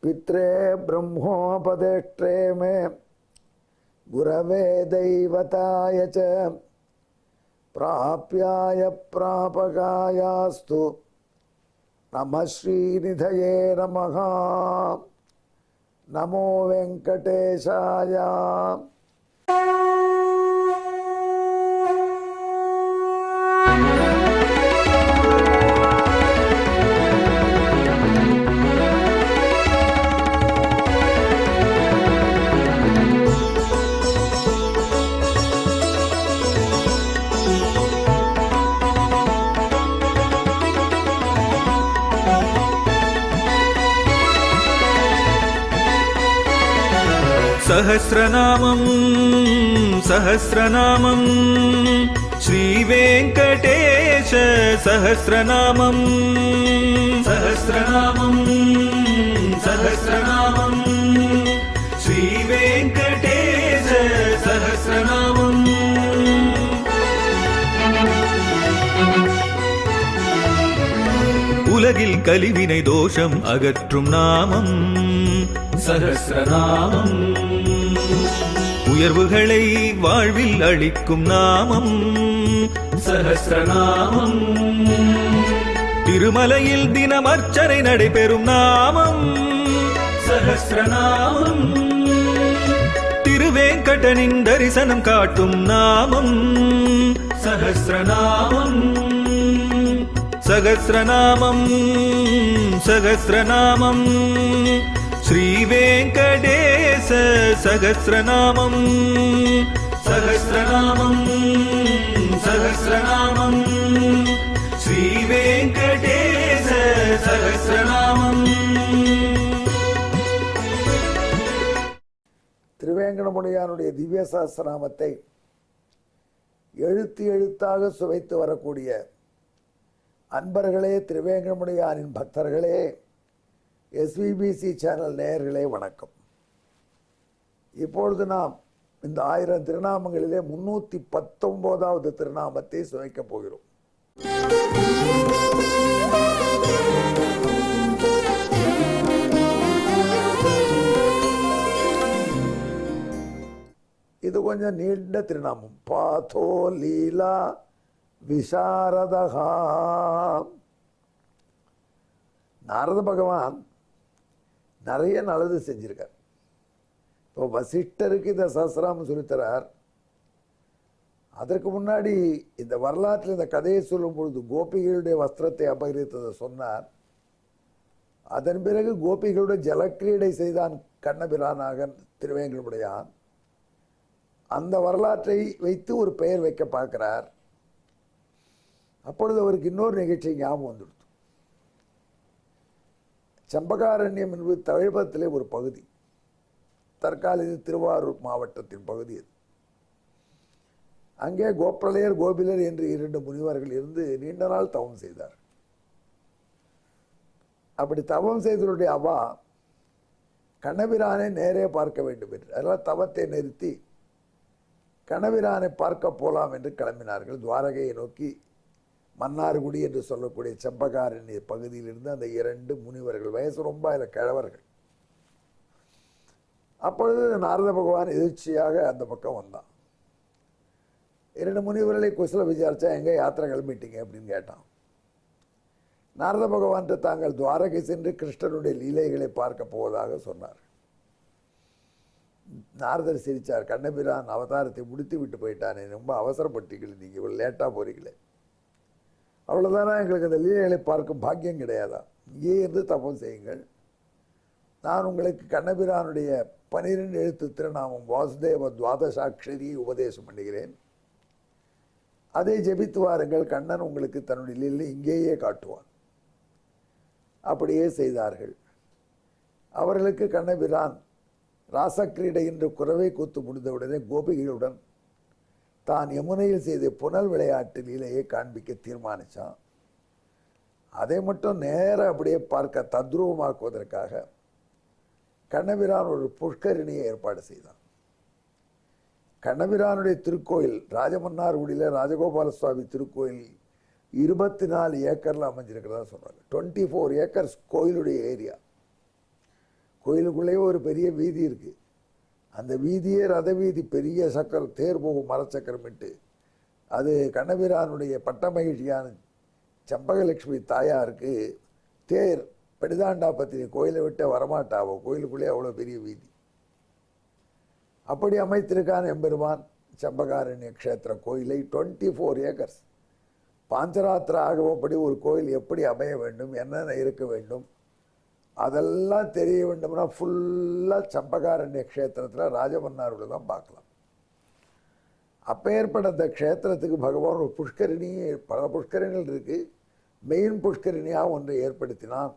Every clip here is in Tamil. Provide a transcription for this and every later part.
पित्रे ब्रह्मोपदेष्ट्रे मे गुरवे दैवताय च प्राप्याय प्रापकायास्तु नमः श्रीनिधये नमः। नमो वेंकटेशाय। सहस्रनामं सहस्रनामं श्रीवेङ्कटेश सहस्रनामं सहस्रनामं सहस्रनामं श्रीवेङ्कटेश सहस्रनामम्। உலகில் கலிவினை தோஷம் அகற்றும் நாமம் சஹஸ்ரநாமம். உயர்வுகளை வாழ்வில் அளிக்கும் நாமம் சஹஸ்ரநாமம். திருமலையில் தினம் அர்ச்சனை நடைபெறும் நாமம் சஹஸ்ரநாமம். திருவேங்கடனின் தரிசனம் காட்டும் நாமம் சஹஸ்ரநாமம். सहस्रनामं सहस्रनामं श्रीवेङ्कटेश सहस्रनामं सहस्रनामं सहस्रनामं श्रीवेङ्कटेश सहस्रनामम्। திருவேங்கடமுடையானுடைய திவ்ய சஹஸ்ரநாமத்தை எழுத்து எழுத்தாக சுவைத்து வரக்கூடிய அன்பர்களே, திருவேங்கடமுடையானின் பக்தர்களே, SVBC சேனல் நேயர்களே வணக்கம். இப்பொழுது நாம் இந்த 1000 திருநாமங்களிலே 319வது திருநாமத்தை சுவைக்கப் போகிறோம். இது கொஞ்சம் நீண்ட திருநாமம். பாதோ லீலா விசாரதகா. நாரத பகவான் நிறைய நல்லது செஞ்சிருக்கார். இப்போ வசிஷ்டருக்கு இந்த சஹஸ்ரநாமம் சொல்லித்தரார். அதற்கு முன்னாடி இந்த வரலாற்றில் இந்த கதையை சொல்லும் பொழுது கோபிகளுடைய வஸ்திரத்தை அபகரித்ததை சொன்னார். அதன் பிறகு கோபிகளுடைய ஜலக்கிரீடை செய்தான் கண்ணபிரானாக திருவேங்கடமுடையான். அந்த வரலாற்றை வைத்து ஒரு பெயர் வைக்க பார்க்கிறார். அப்பொழுது அவருக்கு இன்னொரு நிகழ்ச்சி ஞாபகம் வந்துடுது. சம்பகாரண்யம் என்பது தமிழகத்திலே ஒரு பகுதி. தற்காலிக திருவாரூர் மாவட்டத்தின் பகுதி அது. அங்கே கோப்பலையர் கோபிலர் என்று 2 முனிவர்கள் இருந்து நீண்ட நாள் தவம் செய்தார். அப்படி தவம் செய்தவருடைய அவா கண்ணபிரானை நேரே பார்க்க வேண்டும் என்று, அதனால் தவத்தை நிறுத்தி கண்ணபிரானை பார்க்க போலாம் என்று கிளம்பினார்கள். துவாரகையை நோக்கி மன்னார்குடி என்று சொல்லக்கூடிய செம்பகாரண்ய பகுதியிலிருந்து அந்த 2 முனிவர்கள், வயசு ரொம்ப அதில் கிழவர்கள். அப்பொழுது நாரத பகவான் எதிர்ச்சியாக அந்த பக்கம் வந்தான். 2 முனிவர்களை குசல விசாரிச்சா, எங்கே யாத்திரை கிளம்பிட்டீங்க அப்படின்னு கேட்டான். நாரத பகவான் தாங்கள் துவாரகை சென்று கிருஷ்ணனுடைய லீலைகளை பார்க்க போவதாக சொன்னார். நாரதர் சிரிச்சார். கண்ணபிரான் அவதாரத்தை முடித்து விட்டு போயிட்டானே, ரொம்ப அவசரப்பட்டீங்களே, நீங்கள் இவ்வளோ லேட்டாக போறீங்களே, அவ்வளோதானா, எங்களுக்கு அந்த லீலைகளை பார்க்கும் பாக்கியம் கிடையாதா? இங்கே இருந்து தபம் செய்யுங்கள். நான் உங்களுக்கு கண்ணபிரானுடைய 12 எழுத்து திருநாமம் வாசுதேவ துவாதசாட்சரியை உபதேசம் பண்ணுகிறேன். அதை ஜெபித்து வாருங்கள். கண்ணன் உங்களுக்கு தன்னுடைய லீலை இங்கேயே காட்டுவான். அப்படியே செய்தார்கள். அவர்களுக்கு கண்ணபிரான் ராசக்கிரீடை என்று குறவை கூத்து முடிந்தவுடனே கோபிகளுடன் தான் யமுனையில் செய்த புனல் விளையாட்டு லீலையை காண்பிக்க தீர்மானித்தான். அதை மட்டும் நேர அப்படியே பார்க்க தத்ரூபமாக்குவதற்காக கண்ணபிரான் ஒரு புஷ்கரிணியை ஏற்பாடு செய்தான். கண்ணபிரானுடைய திருக்கோயில் ராஜமன்னார்குடியில் ராஜகோபால சுவாமி திருக்கோயில் 24 ஏக்கரில் அமைஞ்சிருக்கிறதா சொல்கிறாங்க. 24 ஏக்கர்ஸ் கோயிலுடைய ஏரியா. கோயிலுக்குள்ளேயே ஒரு பெரிய வீதி இருக்குது. அந்த வீதியே ரத வீதி, பெரிய சக்கரம், தேர் போகும் மரச்சக்கரமிட்டு. அது கண்ணபிரானுடைய பட்ட மகிழ்ச்சியான செம்பகலட்சுமி தாயாருக்கு தேர் படிதாண்டா பத்தினி கோயிலை விட்டு வரமாட்டாவோ, கோயிலுக்குள்ளே அவ்வளோ பெரிய வீதி. அப்படி அமைத்திருக்கான் எம்பெருமான் செம்பகாரண்ய க்ஷேத்திர கோயிலை. 24 ஏக்கர்ஸ். பாஞ்சராத்திர ஆகவப்படி ஒரு கோயில் எப்படி அமைய வேண்டும், என்னென்ன இருக்க வேண்டும், அதெல்லாம் தெரிய வேண்டும்னா ஃபுல்லாக செம்பகாரண்ய க்ஷேத்திரத்தில் ராஜமன்னாரோட தான் பார்க்கலாம். அப்பேற்பட்ட அந்த க்ஷேத்திரத்துக்கு பகவான் ஒரு புஷ்கரணி, பல புஷ்கரணிகள் இருக்குது. மெயின் புஷ்கரணியாக ஒன்றை ஏற்படுத்தினான்.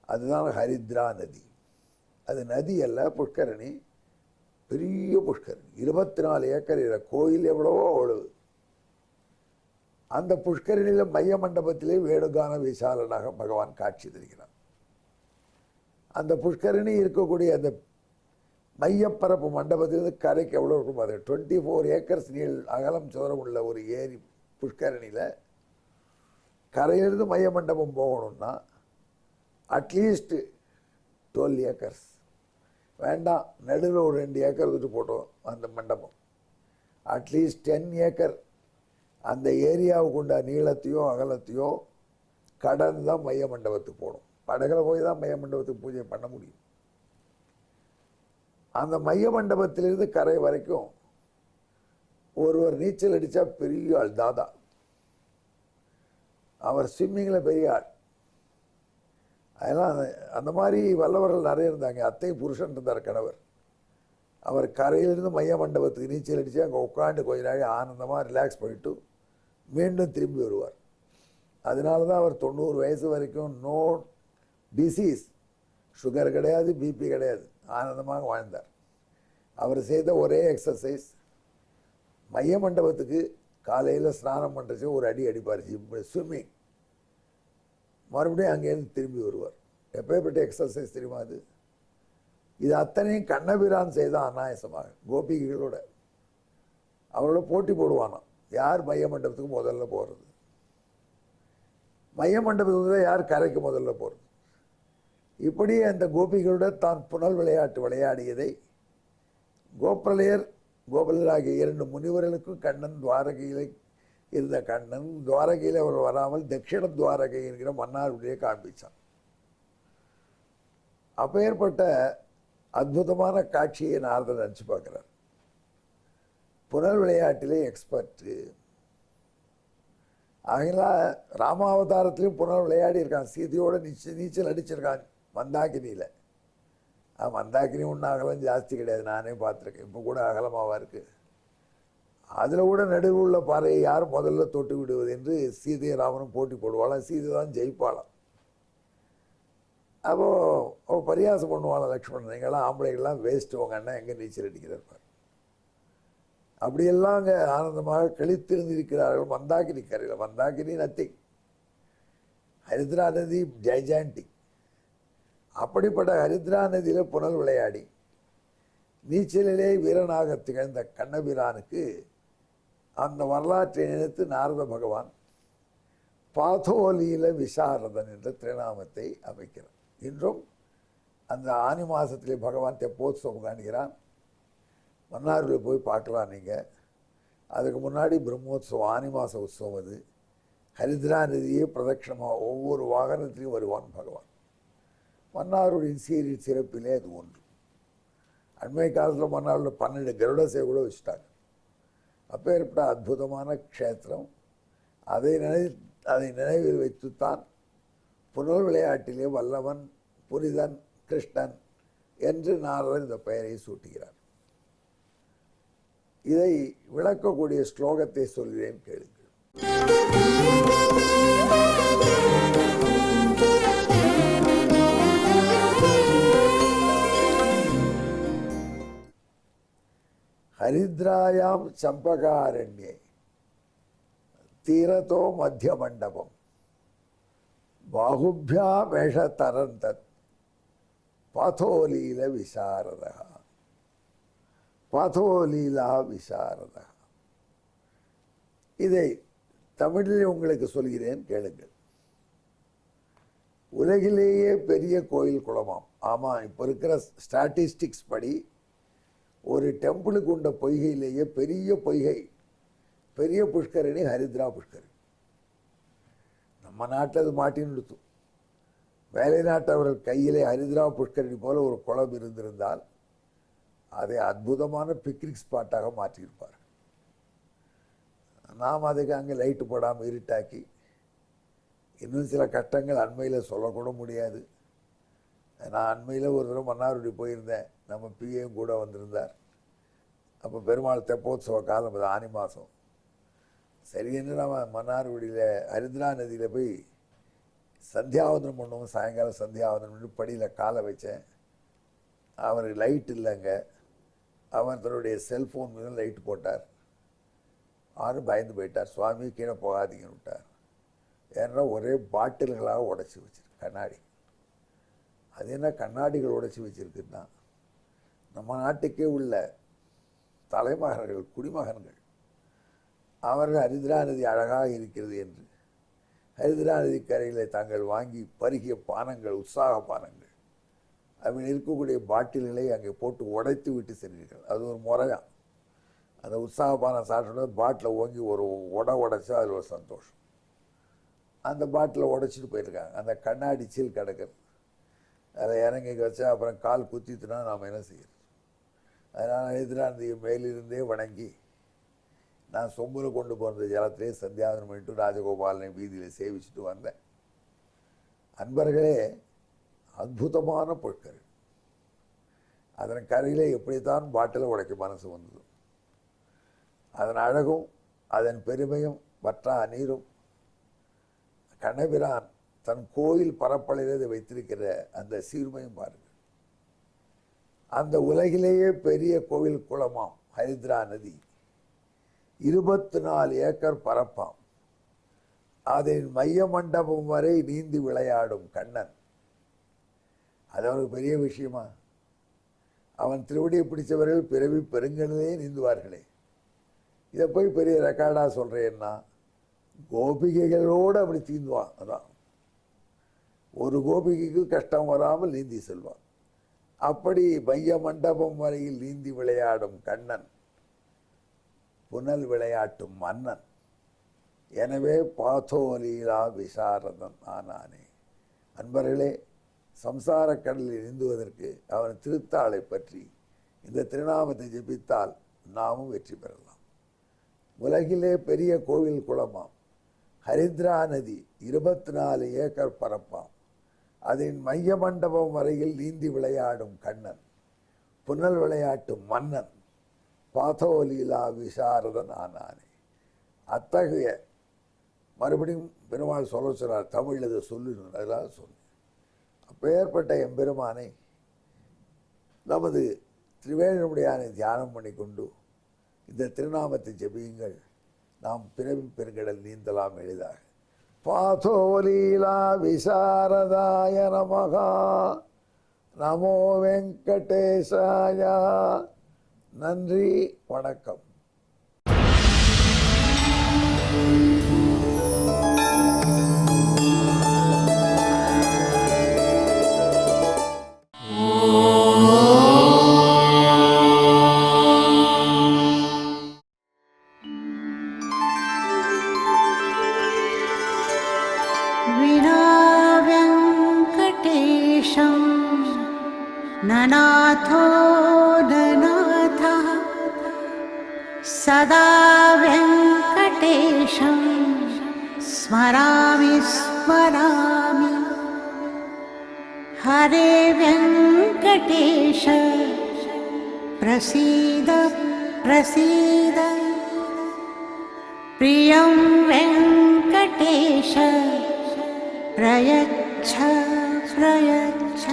அதுதான் ஹரித்ரா நதி. அது நதி அல்ல, புஷ்கரணி. பெரிய புஷ்கரணி, 24 ஏக்கர். கோயில் எவ்வளவோ அவ்வளவு. அந்த புஷ்கரணியில் மைய மண்டபத்திலே வேணுகான விசாலனாக பகவான் காட்சி தருகிறான். அந்த புஷ்கரணி இருக்கக்கூடிய அந்த மையப்பரப்பு மண்டபத்திலிருந்து கரைக்கு எவ்வளோ இருக்கும் அது 24 ஏக்கர்ஸ் நீள் அகலம் சதுரம் உள்ள ஒரு ஏரி புஷ்கரணியில் கரையிலிருந்து மைய மண்டபம் போகணும்னா அட்லீஸ்ட் 12 ஏக்கர்ஸ் வேண்டாம், நடுவில் ஒரு 2 ஏக்கர் விட்டு போட்டோம் அந்த மண்டபம். அட்லீஸ்ட் 10 ஏக்கர் அந்த ஏரியாவுக்கு உண்ட நீளத்தையோ அகலத்தையோ கடந்து தான் மைய மண்டபத்துக்கு போகணும். படகுல போய் தான் மைய மண்டபத்துக்கு பூஜை பண்ண முடியும். அந்த மைய மண்டபத்திலிருந்து கரை வரைக்கும் ஒருவர் நீச்சல் அடித்தா பெரிய ஆள், தாதா. அவர் ஸ்விம்மிங்கில் பெரிய ஆள். அதெல்லாம் அந்த மாதிரி வல்லவர்கள் நிறைய இருந்தாங்க. அத்தை புருஷன் இருந்தார் கணவர். அவர் கரையிலிருந்து மைய மண்டபத்துக்கு நீச்சல் அடித்து அங்கே உட்காந்து கொஞ்ச நாள் ஆனந்தமாக ரிலாக்ஸ் பண்ணிவிட்டு மீண்டும் திரும்பி வருவார். அதனால தான் அவர் 90 வயசு வரைக்கும் நோ டிசீஸ், சுகர் கிடையாது, பிபி கிடையாது, ஆனந்தமாக வாழ்ந்தார். அவர் செய்த ஒரே எக்ஸசைஸ், மைய மண்டபத்துக்கு காலையில் ஸ்நானம் பண்ணுறச்சு ஒரு அடி அடிப்பார், ஸ்விம்மிங். மறுபடியும் அங்கேருந்து திரும்பி வருவார். எப்பேற்பட்ட எக்ஸசைஸ் தெரியுமா அது? இது அத்தனையும் கண்ணபிரான் செய்த அநாயசமாக கோபிகளோட அவரோட போட்டி போடுவானாம், யார் மைய மண்டபத்துக்கு முதல்ல போகிறது, மைய மண்டபத்துக்கு தான் யார் கரைக்கு முதல்ல போகிறது. இப்படி அந்த கோபிகளோட தான் புனல் விளையாட்டு விளையாடியதை கோபலராகிய 2 முனிவர்களுக்கும் கண்ணன் துவாரகையில் இருந்த கண்ணன் துவாரகையில் அவர் வராமல் தட்சிண துவாரகை என்கிற மன்னாருடைய காண்பிச்சான். அப்பேற்பட்ட அற்புதமான காட்சியை நாரதர் நினச்சி பார்க்குறார். புனல் விளையாட்டிலே எக்ஸ்பர்ட்டு. ஆகினால் ராமாவதாரத்திலையும் புனல் விளையாடி இருக்கான், சீதையோடு நீச்சல் அடிச்சிருக்கான் மந்தாகினியில். மந்தாகினி ஒன்றும் அகலம் ஜாஸ்தி கிடையாது, நானே பார்த்துருக்கேன். இப்போ கூட அகலமாகவா இருக்குது. அதில் கூட நடுவில் உள்ள பாறையை யார் முதல்ல தொட்டு விடுவது என்று சீதையை ராமனும் போட்டி போடுவாளாம். சீதை தான் ஜெயிப்பாளாம். அப்போது பரியாசம் பண்ணுவாளாம் லக்ஷ்மணன், நீங்களாம் ஆம்பளைகள்லாம் வேஸ்ட்டு, உங்கள் அண்ணன் எங்கே நீச்சல் அடிக்கிறார். அப்படியெல்லாம் அங்கே ஆனந்தமாக கழித்திருந்திருக்கிறார்கள் மந்தாகினி கரையில். மந்தாகினி நத்திங், ஹரித்ரா நதி ஜைஜாண்டிக். அப்படிப்பட்ட ஹரித்ரா நதியில் புனல் விளையாடி நீச்சலிலே வீரனாக திகழ்ந்த கண்ணபிரானுக்கு அந்த வரலாற்றை நினைத்து நாரத பகவான் பாதோலீல விசாரதன் என்ற திருநாமத்தை அமைக்கிறார். இன்றும் அந்த ஆனி மாதத்திலே பகவான் தெப்போத்சவம் காண்கிறான். மன்னாரில் போய் பார்க்கலாம் நீங்கள். அதுக்கு முன்னாடி பிரம்மோத்சவம், ஆனி மாத உற்சவம். அது ஹரித்ரா நதியே பிரதட்சணமாக ஒவ்வொரு வாகனத்திலையும் வருவான் பகவான். மன்னாருடைய சீரில் சிறப்பிலே அது ஒன்று. அண்மை காலத்தில் மன்னாரில் 12 கருட சேவை கூட வச்சுட்டாங்க. அப்பேற்பட்ட அற்புதமான க்ஷேத்திரம். அதை நினைவில் வைத்துத்தான் புனல் விளையாட்டிலே வல்லவன், புனிதன், கிருஷ்ணன் என்று நாரதர் இந்த பெயரை சூட்டுகிறார். இதை விளக்கக்கூடிய ஸ்லோகத்தை சொல்கிறேன், கேளுங்கள். ஹரித்ராயாம் சம்பகாரண்யே தீரதோ மத்திய மண்டபம் பாகுபியாமேஷ தரந்தத் பாதோலீல விசாரதா. பாதோலீலா விசாரதா. இதை தமிழில் உங்களுக்கு சொல்கிறேன், கேளுங்கள். உலகிலேயே பெரிய கோயில் குளமாம். ஆமாம், இப்போ இருக்கிற ஸ்டாட்டிஸ்டிக்ஸ் படி ஒரு டெம்பிளுக்கு உண்ட பொய்கையிலேயே பெரிய பொய்கை, பெரிய புஷ்கரணி ஹரித்ரா புஷ்கரணி. நம்ம நாட்டில் அது மாட்டின்னு நிறுத்தும். வேலை நாட்டவர்கள் கையிலே ஹரித்ரா புஷ்கரணி போல ஒரு குளம் இருந்திருந்தால் அதை அற்புதமான பிக்னிக் ஸ்பாட்டாக மாற்றியிருப்பார். நாம் அதுக்கு அங்கே லைட்டு போடாமல் இருட்டாக்கி, இன்னும் சில கஷ்டங்கள் அண்மையில் சொல்லக்கூட முடியாது. நான் அண்மையில் ஒரு தடவை மன்னார்குடி போயிருந்தேன். நம்ம பிஏயும் கூட வந்திருந்தார். அப்போ பெருமாள் தெப்போத்சவ காலம், அது ஆனி மாதம். சரின்னு நம்ம மன்னார்குடியில் ஹரித்ரா நதியில் போய் சந்தியாவந்தனம் பண்ணுவோம். சாயங்காலம் சந்தியாவந்தனம் பண்ணி படியில் காலை வச்சேன். அவருக்கு லைட் இல்லைங்க. அவர் தன்னுடைய செல்ஃபோன் மீது லைட்டு போட்டார். யாரும் பயந்து போயிட்டார். சுவாமி கீழே போகாதீங்கன்னு விட்டார். ஏன்னா ஒரே பாட்டில்களாக உடைச்சி வச்சிருக்கு கண்ணாடி. அது என்ன கண்ணாடிகள் உடைச்சி வச்சிருக்குன்னா, நம்ம நாட்டுக்கே உள்ள தலைமகன்கள், குடிமகன்கள், அவர்கள் ஹரித்ரா நதி அழகாக இருக்கிறது என்று ஹரித்ரா நதி கரையில் தாங்கள் வாங்கி பருகிய பானங்கள், உற்சாக பானங்கள், அதில் இருக்கக்கூடிய பாட்டில்களை அங்கே போட்டு உடைத்து விட்டு சென்றீர்கள். அது ஒரு முறையாக. அந்த உற்சாக பானம் சாப்பிட்டோன்னா பாட்டில் ஓங்கி ஒரு உடைச்சா அதில் ஒரு சந்தோஷம். அந்த பாட்டில் உடைச்சிட்டு போயிருக்காங்க. அந்த கண்ணாடி சீல் கிடக்கிறது. அதில் இறங்கி வச்சா அப்புறம் கால் குத்திட்டுனா நாம் என்ன செய்யறது? அதனால் ஹரித்ரா நதியை மேலிருந்தே வணங்கி நான் சொம்பில் கொண்டு போகிற ஜலத்திலே சந்தியாவதனம் பண்ணிட்டு ராஜகோபாலனை வீதியில் சேவிச்சுட்டு வந்தேன். அன்பர்களே, அற்புதமான பொருட்கள். அதன் கரையிலே எப்படித்தான் பாட்டில் உடைக்க மனசு வந்தது. அதன் அழகும் அதன் பெருமையும் வற்றா நீரும் கண்ணபிரான் தன் கோயில் பரப்பளையிலே வைத்திருக்கிற அந்த சீர்மையும் பாருங்கள். அந்த உலகிலேயே பெரிய கோவில் குளமாம் ஹரித்ரா நதி. 24 ஏக்கர் பரப்பாம். அதன் மைய மண்டபம் வரை நீந்தி விளையாடும் கண்ணன். அது அவனுக்கு பெரிய விஷயமா? அவன் திருவடியை பிடிச்சவர்கள் பிறவி பெருங்கடலே நீந்துவார்களே. இதை போய் பெரிய ரெக்கார்டாக சொல்கிறேன்னா, கோபிகைகளோடு அப்படி தீந்துவான். அதான் ஒரு கோபிகைக்கு கஷ்டம் வராமல் நீந்தி செல்வான். அப்படி மைய மண்டபம் வரையில் நீந்தி விளையாடும் கண்ணன், புனல் விளையாட்டும் மன்னன். எனவே பாத்தோலீலா விசாரதன் ஆனானே. அன்பர்களே, சம்சார கடலில் நீந்துவதற்கு அவன் திருத்தாளை பற்றி இந்த திருநாமத்தை ஜெபித்தால் நாமும் வெற்றி பெறலாம். உலகிலே பெரிய கோவில் குளமாம் ஹரித்ரா நதி. 24 ஏக்கர் பரப்பாம். அதன் மைய மண்டபம் வரையில் நீந்தி விளையாடும் கண்ணன், புனல் விளையாட்டும் மன்னன், பாத்தோலீலா விசாரதன் ஆனானே. அத்தகைய மறுபடியும் பெருமாள் சொல்ல சொன்னார். தமிழ் இதை சொல்லிடணும், அதெல்லாம் சொன்னேன். அப்பேற்பட்ட எம்பெருமானை நமது திரிவேணியுடையானை தியானம் பண்ணி கொண்டு இந்த திருநாமத்தை ஜெபியுங்கள். நாம் பிறவி பெருங்கடல் நீந்தலாம் எளிதாக. பாதோலீலா விசாரதாய நமகா. நமோ வெங்கடேசாய. நன்றி, வணக்கம். ननाथो ननाथः सदा वेङ्कटेशं स्मरामि स्मरामि. हरे वेङ्कटेश प्रसीद प्रसीद. प्रियं वेङ्कटेश प्रयच्छ प्रयच्छ.